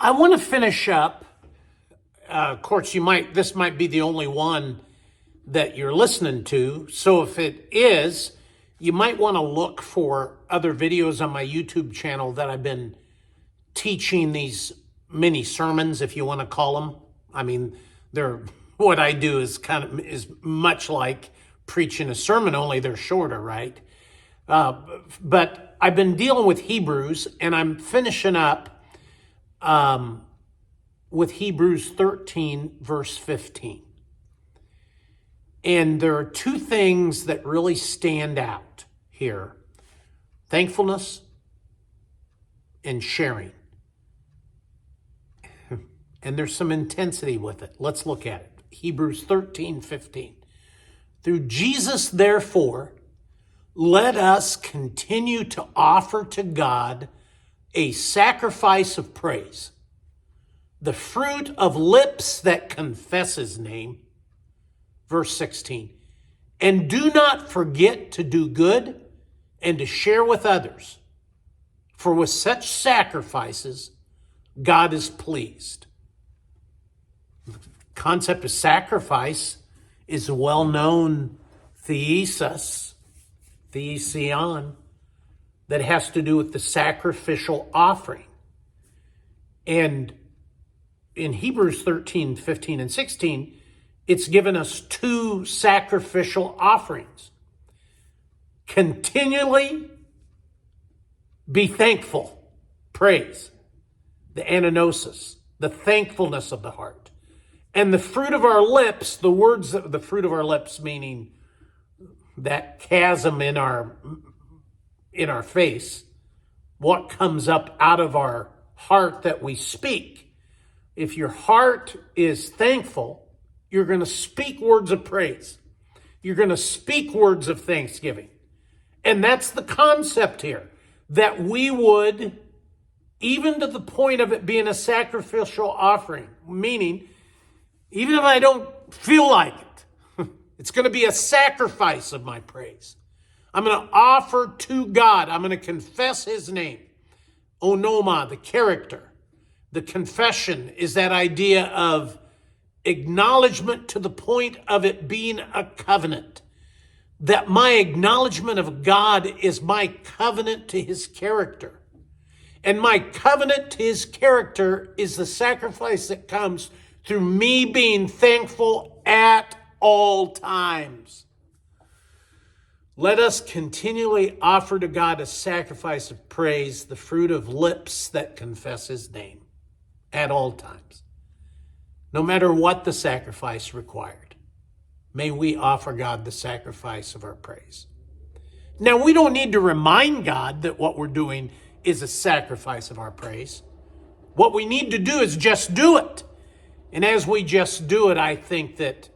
I want to finish up. Of course, this might be the only one that you're listening to. So if it is, you might want to look for other videos on my YouTube channel that I've been teaching these mini sermons, if you want to call them. I mean, what I do is much like preaching a sermon, only they're shorter, right? But I've been dealing with Hebrews, and I'm finishing up with Hebrews 13, verse 15. And there are two things that really stand out here: thankfulness and sharing. And there's some intensity with it. Let's look at it. Hebrews 13, 15. Through Jesus, therefore, let us continue to offer to God a sacrifice of praise, the fruit of lips that confess his name. Verse 16. And do not forget to do good and to share with others, for with such sacrifices, God is pleased. The concept of sacrifice is a well-known thesis, thesion, that has to do with the sacrificial offering. And in Hebrews 13, 15, and 16, it's given us two sacrificial offerings. Continually be thankful, praise, the ananosis, the thankfulness of the heart. And the fruit of our lips, the fruit of our lips meaning that chasm in our face, what comes up out of our heart that we speak. If your heart is thankful, you're going to speak words of praise. You're going to speak words of thanksgiving. And that's the concept here, that we would, even to the point of it being a sacrificial offering, meaning, even if I don't feel like it, it's going to be a sacrifice of my praise. I'm going to offer to God. I'm going to confess his name. Onoma, the character. The confession is that idea of acknowledgement to the point of it being a covenant. That my acknowledgement of God is my covenant to his character. And my covenant to his character is the sacrifice that comes through me being thankful at all times. Let us continually offer to God a sacrifice of praise, the fruit of lips that confess his name at all times. No matter what the sacrifice required, may we offer God the sacrifice of our praise. Now, we don't need to remind God that what we're doing is a sacrifice of our praise. What we need to do is just do it. And as we just do it, I think that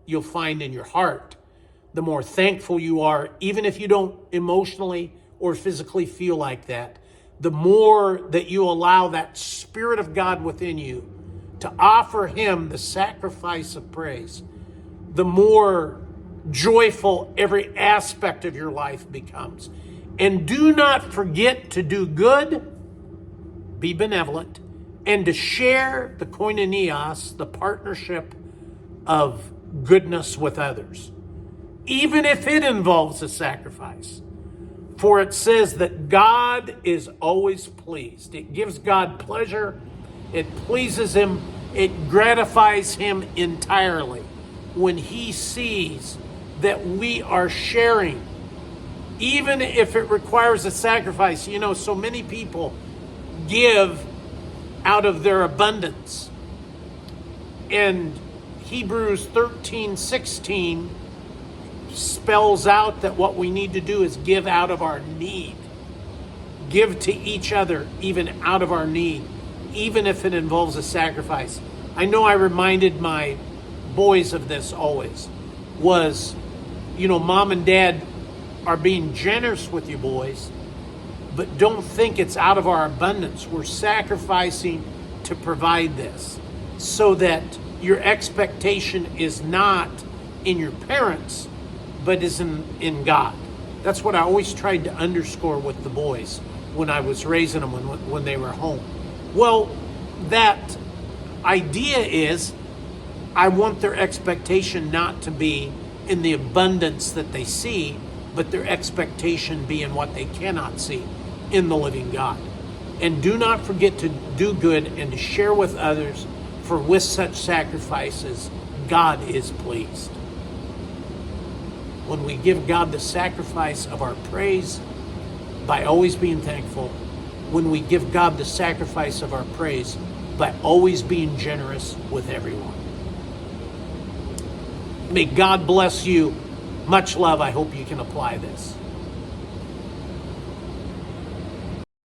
you'll find in your heart, the more thankful you are, even if you don't emotionally or physically feel like that, the more that you allow that Spirit of God within you to offer him the sacrifice of praise, the more joyful every aspect of your life becomes. And do not forget to do good, be benevolent, and to share the koinonias, the partnership of goodness with others, even if it involves a sacrifice. For it says that God is always pleased. It gives God pleasure. It pleases him. It gratifies him entirely when he sees that we are sharing, even if it requires a sacrifice. You know, so many people give out of their abundance. And Hebrews 13:16 spells out that what we need to do is give out of our need. Give to each other even out of our need, even if it involves a sacrifice. I know I reminded my boys of this always, was, mom and dad are being generous with you boys, but don't think it's out of our abundance. We're sacrificing to provide this, so that your expectation is not in your parents, but is in God. That's what I always tried to underscore with the boys when I was raising them when they were home. Well, that idea is, I want their expectation not to be in the abundance that they see, but their expectation be in what they cannot see, in the living God. And do not forget to do good and to share with others, for with such sacrifices, God is pleased. When we give God the sacrifice of our praise by always being thankful, when we give God the sacrifice of our praise by always being generous with everyone. May God bless you. Much love. I hope you can apply this.